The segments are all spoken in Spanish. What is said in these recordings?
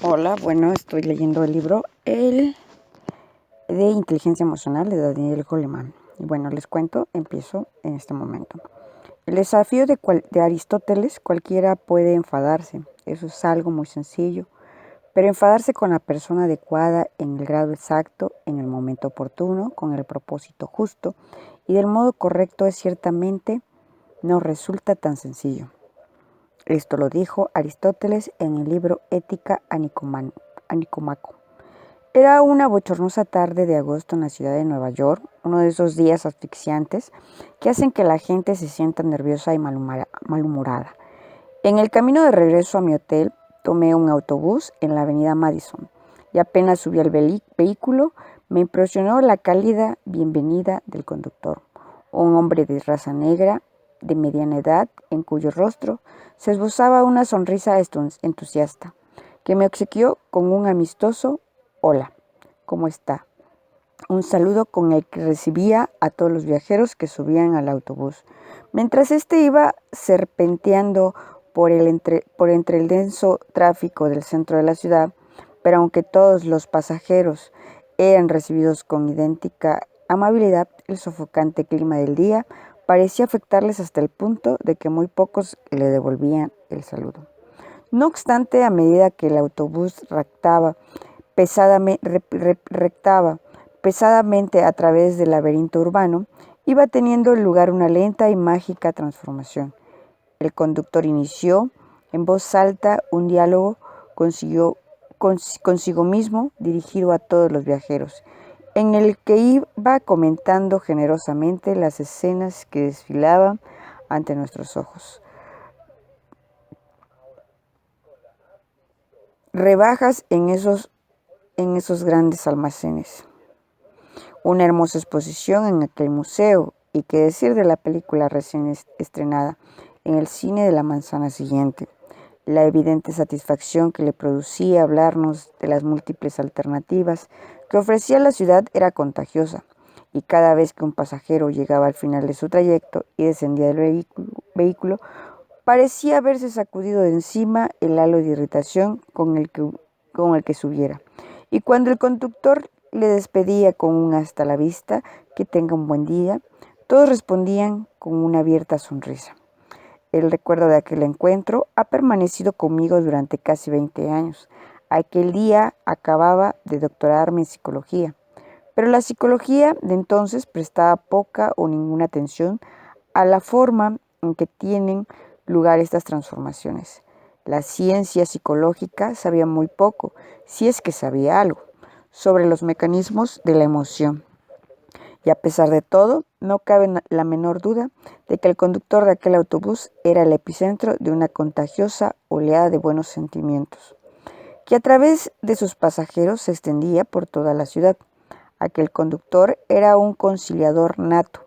Hola, bueno, estoy leyendo el libro El de Inteligencia Emocional de Daniel Goleman. Y bueno, les cuento, empiezo en este momento. El desafío de Aristóteles, cualquiera puede enfadarse, eso es algo muy sencillo, pero enfadarse con la persona adecuada, en el grado exacto, en el momento oportuno, con el propósito justo y del modo correcto es ciertamente no resulta tan sencillo. Esto lo dijo Aristóteles en el libro Ética a Nicomaco. Era una bochornosa tarde de agosto en la ciudad de Nueva York, uno de esos días asfixiantes que hacen que la gente se sienta nerviosa y malhumorada. En el camino de regreso a mi hotel, tomé un autobús en la avenida Madison y apenas subí al vehículo, me impresionó la cálida bienvenida del conductor, un hombre de raza negra, de mediana edad, en cuyo rostro se esbozaba una sonrisa entusiasta, que me obsequió con un amistoso hola, ¿cómo está? Un saludo con el que recibía a todos los viajeros que subían al autobús. Mientras éste iba serpenteando por entre el denso tráfico del centro de la ciudad, pero aunque todos los pasajeros eran recibidos con idéntica amabilidad, el sofocante clima del día parecía afectarles hasta el punto de que muy pocos le devolvían el saludo. No obstante, a medida que el autobús rectaba pesadamente a través del laberinto urbano, iba teniendo lugar una lenta y mágica transformación. El conductor inició en voz alta un diálogo consigo mismo dirigido a todos los viajeros, en el que iba comentando generosamente las escenas que desfilaban ante nuestros ojos. Rebajas en esos grandes almacenes, una hermosa exposición en aquel museo y qué decir de la película recién estrenada en el cine de la manzana siguiente. La evidente satisfacción que le producía hablarnos de las múltiples alternativas que ofrecía la ciudad era contagiosa, y cada vez que un pasajero llegaba al final de su trayecto y descendía del vehículo parecía haberse sacudido de encima el halo de irritación con el que subiera. Y cuando el conductor le despedía con un hasta la vista, que tenga un buen día, todos respondían con una abierta sonrisa. El recuerdo de aquel encuentro ha permanecido conmigo durante casi 20 años. Aquel día acababa de doctorarme en psicología, pero la psicología de entonces prestaba poca o ninguna atención a la forma en que tienen lugar estas transformaciones. La ciencia psicológica sabía muy poco, si es que sabía algo, sobre los mecanismos de la emoción. Y a pesar de todo, no cabe la menor duda de que el conductor de aquel autobús era el epicentro de una contagiosa oleada de buenos sentimientos, que a través de sus pasajeros se extendía por toda la ciudad. Aquel conductor era un conciliador nato,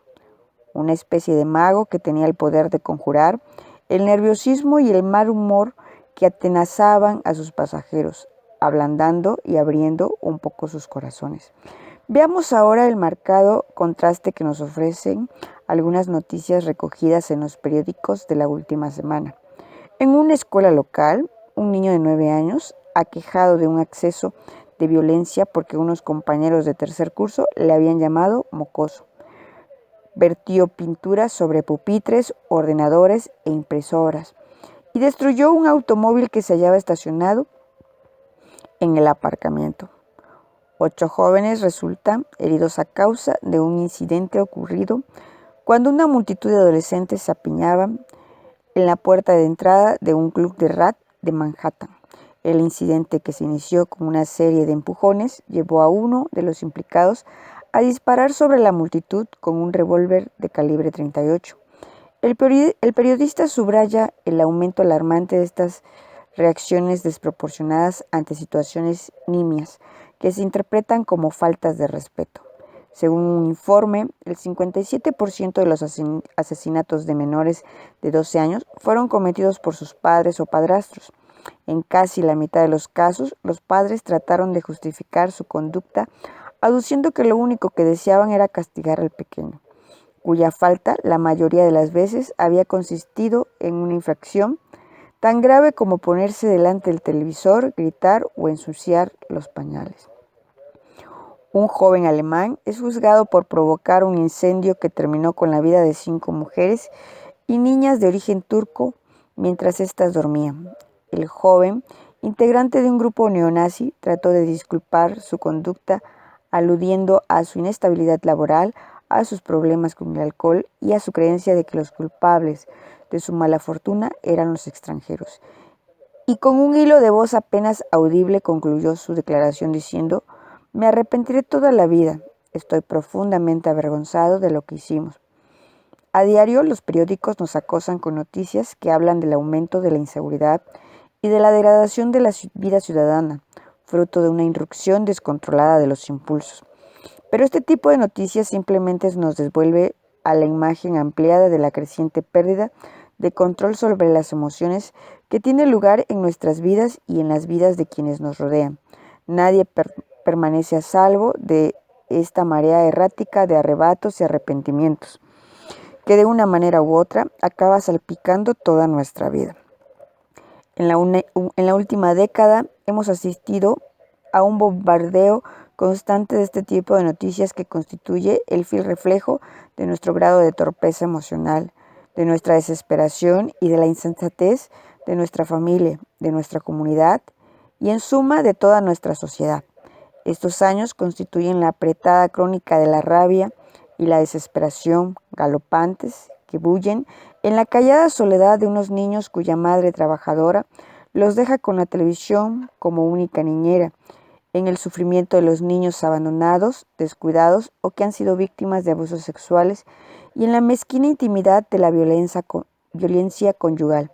una especie de mago que tenía el poder de conjurar el nerviosismo y el mal humor que atenazaban a sus pasajeros, ablandando y abriendo un poco sus corazones. Veamos ahora el marcado contraste que nos ofrecen algunas noticias recogidas en los periódicos de la última semana. En una escuela local, un niño de 9 años, aquejado de un acceso de violencia porque unos compañeros de tercer curso le habían llamado mocoso, vertió pinturas sobre pupitres, ordenadores e impresoras y destruyó un automóvil que se hallaba estacionado en el aparcamiento. 8 jóvenes resultan heridos a causa de un incidente ocurrido cuando una multitud de adolescentes se apiñaban en la puerta de entrada de un club de rap de Manhattan. El incidente, que se inició con una serie de empujones, llevó a uno de los implicados a disparar sobre la multitud con un revólver de calibre 38. El periodista subraya el aumento alarmante de estas reacciones desproporcionadas ante situaciones nimias que se interpretan como faltas de respeto. Según un informe, el 57% de los asesinatos de menores de 12 años fueron cometidos por sus padres o padrastros. En casi la mitad de los casos, los padres trataron de justificar su conducta, aduciendo que lo único que deseaban era castigar al pequeño, cuya falta la mayoría de las veces había consistido en una infracción tan grave como ponerse delante del televisor, gritar o ensuciar los pañales. Un joven alemán es juzgado por provocar un incendio que terminó con la vida de 5 mujeres y niñas de origen turco mientras éstas dormían. El joven, integrante de un grupo neonazi, trató de disculpar su conducta aludiendo a su inestabilidad laboral, a sus problemas con el alcohol y a su creencia de que los culpables de su mala fortuna eran los extranjeros. Y con un hilo de voz apenas audible concluyó su declaración diciendo: «Me arrepentiré toda la vida, estoy profundamente avergonzado de lo que hicimos». A diario los periódicos nos acosan con noticias que hablan del aumento de la inseguridad y de la degradación de la vida ciudadana, fruto de una irrupción descontrolada de los impulsos. Pero este tipo de noticias simplemente nos devuelve a la imagen ampliada de la creciente pérdida de control sobre las emociones que tiene lugar en nuestras vidas y en las vidas de quienes nos rodean. Nadie permanece a salvo de esta marea errática de arrebatos y arrepentimientos, que de una manera u otra acaba salpicando toda nuestra vida. En la última década hemos asistido a un bombardeo constante de este tipo de noticias que constituye el fiel reflejo de nuestro grado de torpeza emocional, de nuestra desesperación y de la insensatez de nuestra familia, de nuestra comunidad y en suma de toda nuestra sociedad. Estos años constituyen la apretada crónica de la rabia y la desesperación galopantes que bullen en la callada soledad de unos niños cuya madre trabajadora los deja con la televisión como única niñera, en el sufrimiento de los niños abandonados, descuidados o que han sido víctimas de abusos sexuales y en la mezquina intimidad de la violencia conyugal.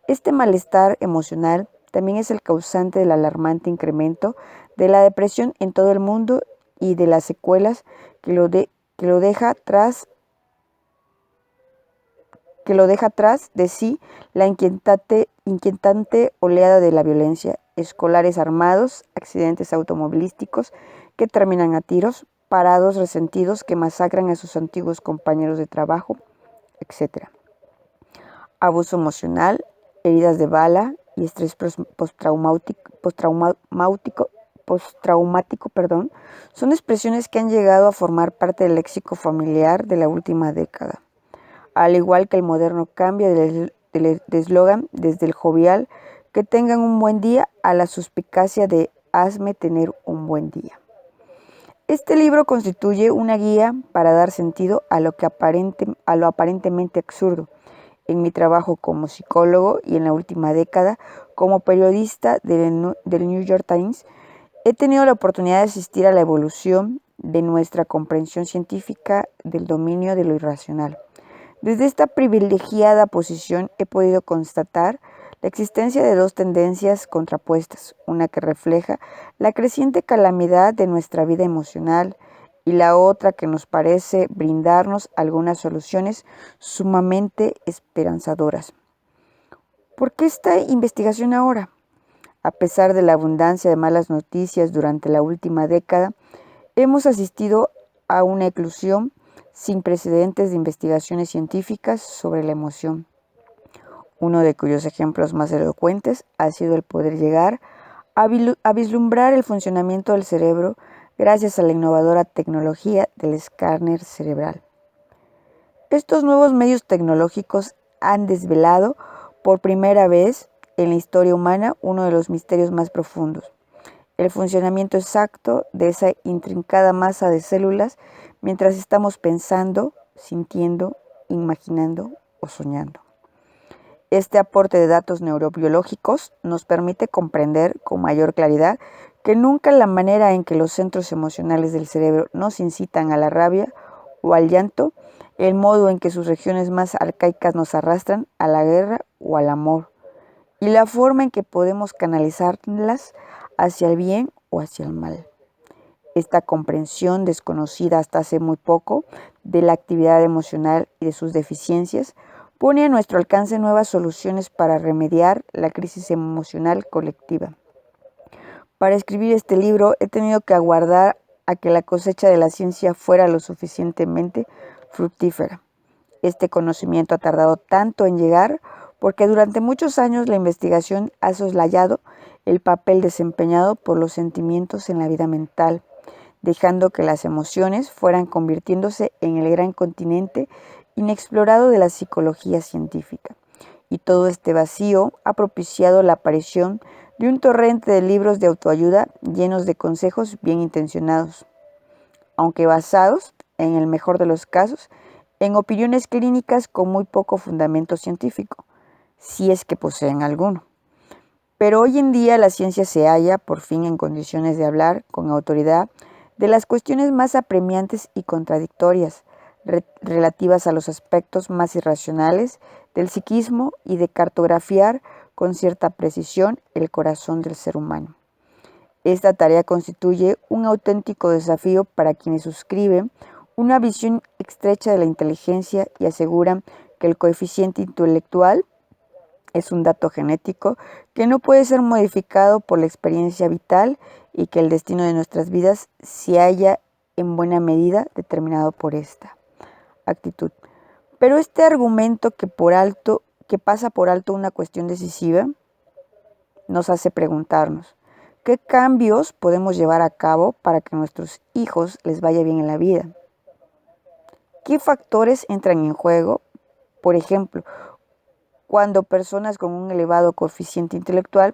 Este malestar emocional también es el causante del alarmante incremento de la depresión en todo el mundo y de las secuelas que lo deja tras de sí la inquietante oleada de la violencia, escolares armados, accidentes automovilísticos que terminan a tiros, parados resentidos que masacran a sus antiguos compañeros de trabajo, etc. Abuso emocional, heridas de bala y estrés postraumático, son expresiones que han llegado a formar parte del léxico familiar de la última década. Al igual que el moderno cambio de eslogan desde el jovial «que tengan un buen día» a la suspicacia de «hazme tener un buen día». Este libro constituye una guía para dar sentido a lo aparentemente absurdo. En mi trabajo como psicólogo y en la última década como periodista del New York Times, he tenido la oportunidad de asistir a la evolución de nuestra comprensión científica del dominio de lo irracional. Desde esta privilegiada posición he podido constatar la existencia de dos tendencias contrapuestas, una que refleja la creciente calamidad de nuestra vida emocional y la otra que nos parece brindarnos algunas soluciones sumamente esperanzadoras. ¿Por qué esta investigación ahora? A pesar de la abundancia de malas noticias durante la última década, hemos asistido a una eclosión sin precedentes de investigaciones científicas sobre la emoción, uno de cuyos ejemplos más elocuentes ha sido el poder llegar a vislumbrar el funcionamiento del cerebro gracias a la innovadora tecnología del escáner cerebral. Estos nuevos medios tecnológicos han desvelado por primera vez en la historia humana uno de los misterios más profundos: el funcionamiento exacto de esa intrincada masa de células mientras estamos pensando, sintiendo, imaginando o soñando. Este aporte de datos neurobiológicos nos permite comprender con mayor claridad que nunca la manera en que los centros emocionales del cerebro nos incitan a la rabia o al llanto, el modo en que sus regiones más arcaicas nos arrastran a la guerra o al amor, y la forma en que podemos canalizarlas hacia el bien o hacia el mal. Esta comprensión desconocida hasta hace muy poco de la actividad emocional y de sus deficiencias pone a nuestro alcance nuevas soluciones para remediar la crisis emocional colectiva. Para escribir este libro he tenido que aguardar a que la cosecha de la ciencia fuera lo suficientemente fructífera. Este conocimiento ha tardado tanto en llegar porque durante muchos años la investigación ha soslayado el papel desempeñado por los sentimientos en la vida mental, dejando que las emociones fueran convirtiéndose en el gran continente inexplorado de la psicología científica. Y todo este vacío ha propiciado la aparición de un torrente de libros de autoayuda llenos de consejos bien intencionados, aunque basados, en el mejor de los casos, en opiniones clínicas con muy poco fundamento científico, si es que poseen alguno. Pero hoy en día la ciencia se halla por fin en condiciones de hablar con autoridad de las cuestiones más apremiantes y contradictorias relativas a los aspectos más irracionales del psiquismo y de cartografiar con cierta precisión el corazón del ser humano. Esta tarea constituye un auténtico desafío para quienes suscriben una visión estrecha de la inteligencia y aseguran que el coeficiente intelectual es un dato genético que no puede ser modificado por la experiencia vital y que el destino de nuestras vidas se halla en buena medida determinado por esta actitud. Pero este argumento que pasa por alto una cuestión decisiva, nos hace preguntarnos, ¿qué cambios podemos llevar a cabo para que a nuestros hijos les vaya bien en la vida? ¿Qué factores entran en juego? Por ejemplo, cuando personas con un elevado coeficiente intelectual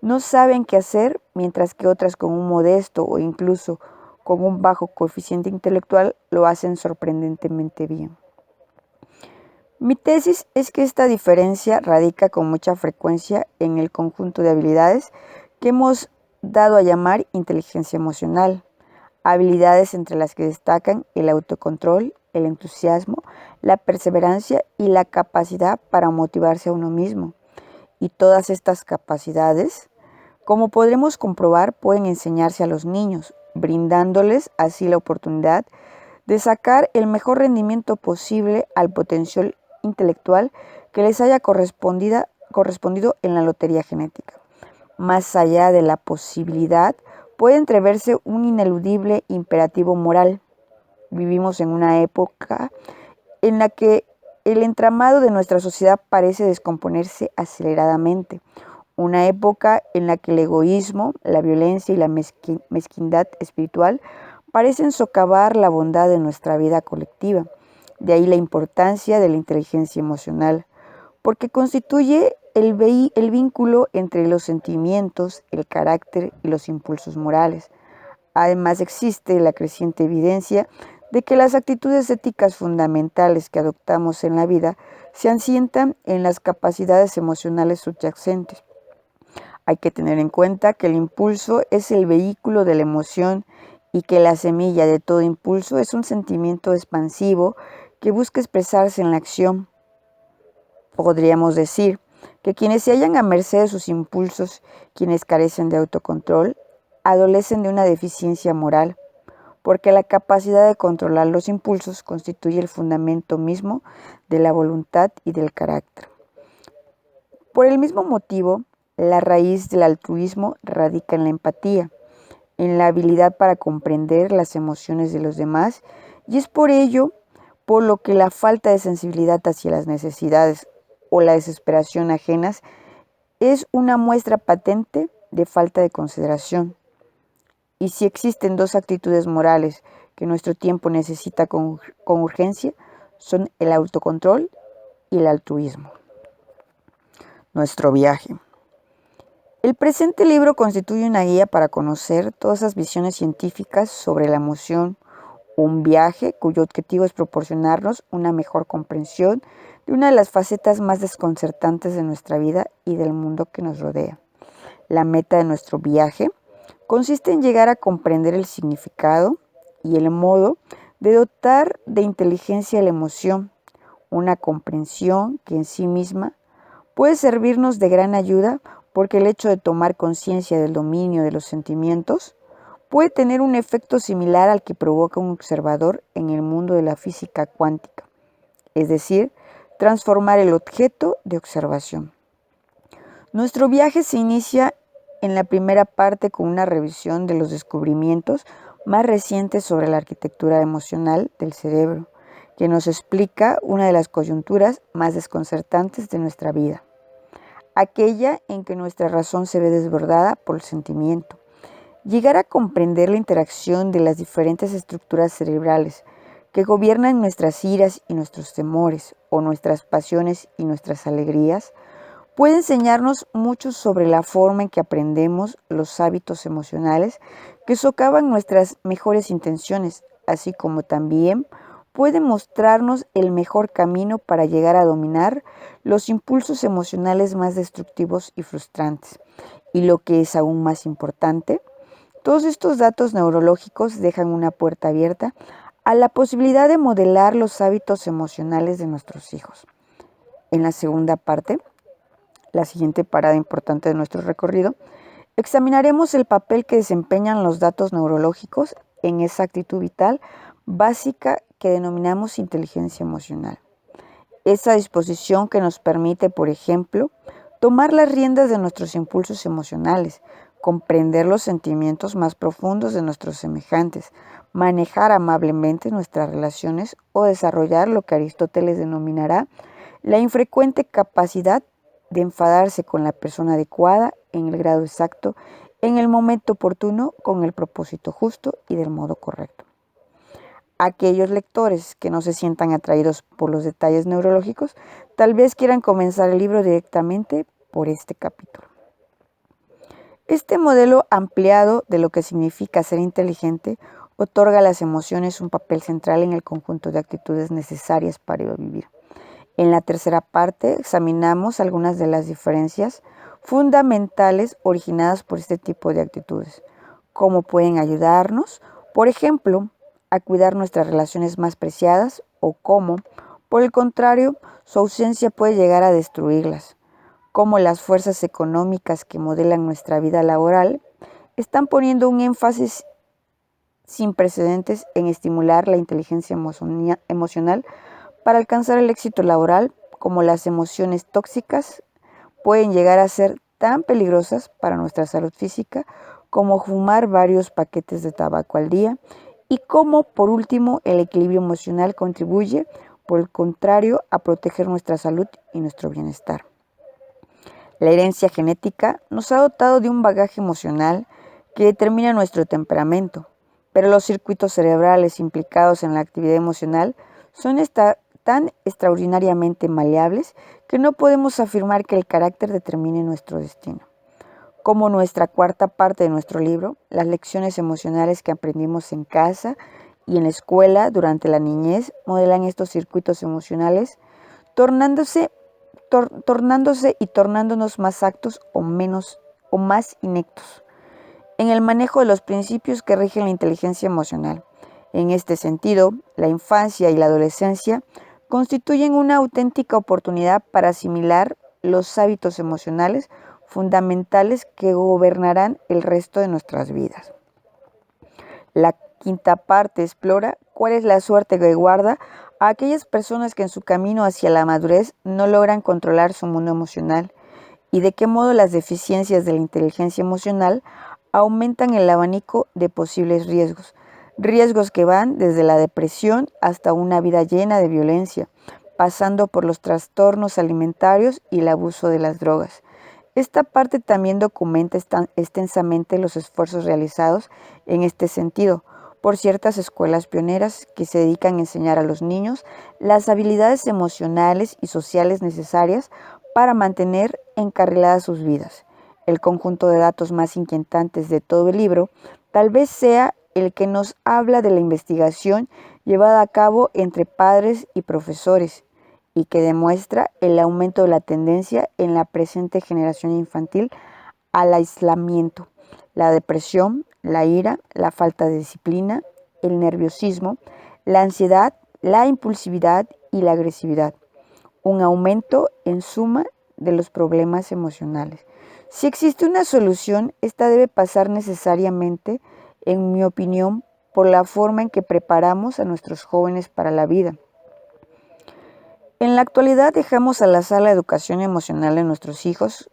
no saben qué hacer, mientras que otras con un modesto o incluso con un bajo coeficiente intelectual lo hacen sorprendentemente bien. Mi tesis es que esta diferencia radica con mucha frecuencia en el conjunto de habilidades que hemos dado a llamar inteligencia emocional, habilidades entre las que destacan el autocontrol, el entusiasmo, la perseverancia y la capacidad para motivarse a uno mismo. Y todas estas capacidades, como podremos comprobar, pueden enseñarse a los niños, brindándoles así la oportunidad de sacar el mejor rendimiento posible al potencial intelectual que les haya correspondido en la lotería genética. Más allá de la posibilidad, puede entreverse un ineludible imperativo moral. Vivimos en una época en la que el entramado de nuestra sociedad parece descomponerse aceleradamente. Una época en la que el egoísmo, la violencia y la mezquindad espiritual parecen socavar la bondad de nuestra vida colectiva. De ahí la importancia de la inteligencia emocional, porque constituye el vínculo entre los sentimientos, el carácter y los impulsos morales. Además, existe la creciente evidencia de que las actitudes éticas fundamentales que adoptamos en la vida se asientan en las capacidades emocionales subyacentes. Hay que tener en cuenta que el impulso es el vehículo de la emoción y que la semilla de todo impulso es un sentimiento expansivo que busca expresarse en la acción. Podríamos decir que quienes se hallan a merced de sus impulsos, quienes carecen de autocontrol, adolecen de una deficiencia moral, porque la capacidad de controlar los impulsos constituye el fundamento mismo de la voluntad y del carácter. Por el mismo motivo, la raíz del altruismo radica en la empatía, en la habilidad para comprender las emociones de los demás, y es por ello por lo que la falta de sensibilidad hacia las necesidades o la desesperación ajenas es una muestra patente de falta de consideración. Y si existen dos actitudes morales que nuestro tiempo necesita con urgencia, son el autocontrol y el altruismo. Nuestro viaje. El presente libro constituye una guía para conocer todas las visiones científicas sobre la emoción, un viaje cuyo objetivo es proporcionarnos una mejor comprensión de una de las facetas más desconcertantes de nuestra vida y del mundo que nos rodea. La meta de nuestro viaje consiste en llegar a comprender el significado y el modo de dotar de inteligencia la emoción, una comprensión que en sí misma puede servirnos de gran ayuda porque el hecho de tomar conciencia del dominio de los sentimientos puede tener un efecto similar al que provoca un observador en el mundo de la física cuántica, es decir, transformar el objeto de observación. Nuestro viaje se inicia en la primera parte con una revisión de los descubrimientos más recientes sobre la arquitectura emocional del cerebro, que nos explica una de las coyunturas más desconcertantes de nuestra vida. aquella en que nuestra razón se ve desbordada por el sentimiento. Llegar a comprender la interacción de las diferentes estructuras cerebrales que gobiernan nuestras iras y nuestros temores, o nuestras pasiones y nuestras alegrías, puede enseñarnos mucho sobre la forma en que aprendemos los hábitos emocionales que socavan nuestras mejores intenciones, así como también puede mostrarnos el mejor camino para llegar a dominar los impulsos emocionales más destructivos y frustrantes. Y lo que es aún más importante, todos estos datos neurológicos dejan una puerta abierta a la posibilidad de modelar los hábitos emocionales de nuestros hijos. En la segunda parte, la siguiente parada importante de nuestro recorrido, examinaremos el papel que desempeñan los datos neurológicos en esa actitud vital básica que denominamos inteligencia emocional. Esa disposición que nos permite, por ejemplo, tomar las riendas de nuestros impulsos emocionales, comprender los sentimientos más profundos de nuestros semejantes, manejar amablemente nuestras relaciones o desarrollar lo que Aristóteles denominará la infrecuente capacidad de enfadarse con la persona adecuada en el grado exacto, en el momento oportuno, con el propósito justo y del modo correcto. Aquellos lectores que no se sientan atraídos por los detalles neurológicos, tal vez quieran comenzar el libro directamente por este capítulo. Este modelo ampliado de lo que significa ser inteligente otorga a las emociones un papel central en el conjunto de actitudes necesarias para vivir. En la tercera parte examinamos algunas de las diferencias fundamentales originadas por este tipo de actitudes, cómo pueden ayudarnos, por ejemplo, a cuidar nuestras relaciones más preciadas o cómo, por el contrario, su ausencia puede llegar a destruirlas, cómo las fuerzas económicas que modelan nuestra vida laboral están poniendo un énfasis sin precedentes en estimular la inteligencia emocional para alcanzar el éxito laboral, como las emociones tóxicas pueden llegar a ser tan peligrosas para nuestra salud física como fumar varios paquetes de tabaco al día, y cómo, por último, el equilibrio emocional contribuye, por el contrario, a proteger nuestra salud y nuestro bienestar. La herencia genética nos ha dotado de un bagaje emocional que determina nuestro temperamento, pero los circuitos cerebrales implicados en la actividad emocional son tan extraordinariamente maleables que no podemos afirmar que el carácter determine nuestro destino. Como nuestra cuarta parte de nuestro libro, las lecciones emocionales que aprendimos en casa y en la escuela durante la niñez modelan estos circuitos emocionales, tornándose y tornándonos más actos o más ineptos en el manejo de los principios que rigen la inteligencia emocional. En este sentido, la infancia y la adolescencia constituyen una auténtica oportunidad para asimilar los hábitos emocionales fundamentales que gobernarán el resto de nuestras vidas. La quinta parte explora cuál es la suerte que guarda a aquellas personas que en su camino hacia la madurez no logran controlar su mundo emocional y de qué modo las deficiencias de la inteligencia emocional aumentan el abanico de posibles riesgos que van desde la depresión hasta una vida llena de violencia, pasando por los trastornos alimentarios y el abuso de las drogas. Esta parte también documenta extensamente los esfuerzos realizados en este sentido por ciertas escuelas pioneras que se dedican a enseñar a los niños las habilidades emocionales y sociales necesarias para mantener encarriladas sus vidas. El conjunto de datos más inquietantes de todo el libro tal vez sea el que nos habla de la investigación llevada a cabo entre padres y profesores y que demuestra el aumento de la tendencia en la presente generación infantil al aislamiento, la depresión, la ira, la falta de disciplina, el nerviosismo, la ansiedad, la impulsividad y la agresividad. Un aumento, en suma, de los problemas emocionales. Si existe una solución, esta debe pasar necesariamente, en mi opinión, por la forma en que preparamos a nuestros jóvenes para la vida. En la actualidad dejamos al azar la educación emocional de nuestros hijos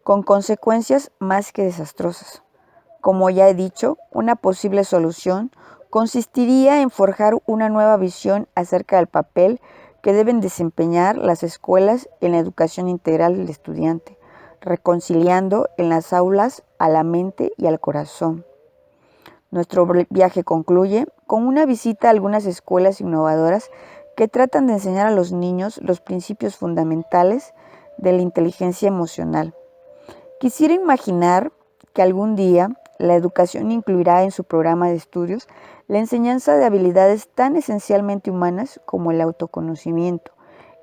con consecuencias más que desastrosas. Como ya he dicho, una posible solución consistiría en forjar una nueva visión acerca del papel que deben desempeñar las escuelas en la educación integral del estudiante, reconciliando en las aulas a la mente y al corazón. Nuestro viaje concluye con una visita a algunas escuelas innovadoras que tratan de enseñar a los niños los principios fundamentales de la inteligencia emocional. Quisiera imaginar que algún día la educación incluirá en su programa de estudios la enseñanza de habilidades tan esencialmente humanas como el autoconocimiento,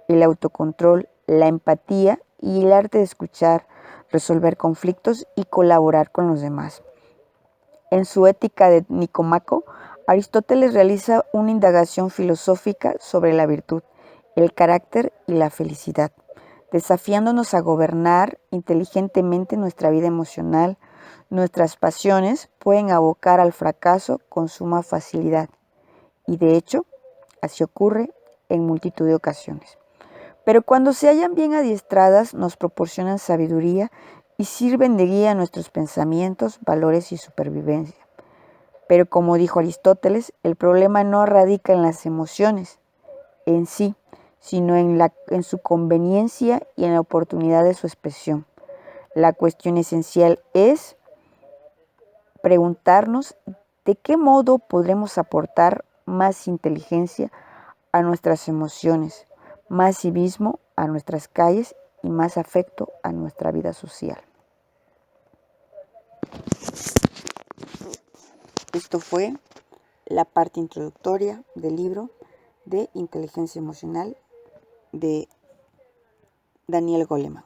el autocontrol, la empatía y el arte de escuchar, resolver conflictos y colaborar con los demás. En su Ética de Nicómaco, Aristóteles realiza una indagación filosófica sobre la virtud, el carácter y la felicidad, desafiándonos a gobernar inteligentemente nuestra vida emocional. Nuestras pasiones pueden abocar al fracaso con suma facilidad, y de hecho, así ocurre en multitud de ocasiones. Pero cuando se hallan bien adiestradas, nos proporcionan sabiduría y sirven de guía a nuestros pensamientos, valores y supervivencia. Pero como dijo Aristóteles, el problema no radica en las emociones en sí, sino en su conveniencia y en la oportunidad de su expresión. La cuestión esencial es preguntarnos de qué modo podremos aportar más inteligencia a nuestras emociones, más civismo a nuestras calles y más afecto a nuestra vida social. Esto fue la parte introductoria del libro de Inteligencia Emocional de Daniel Goleman.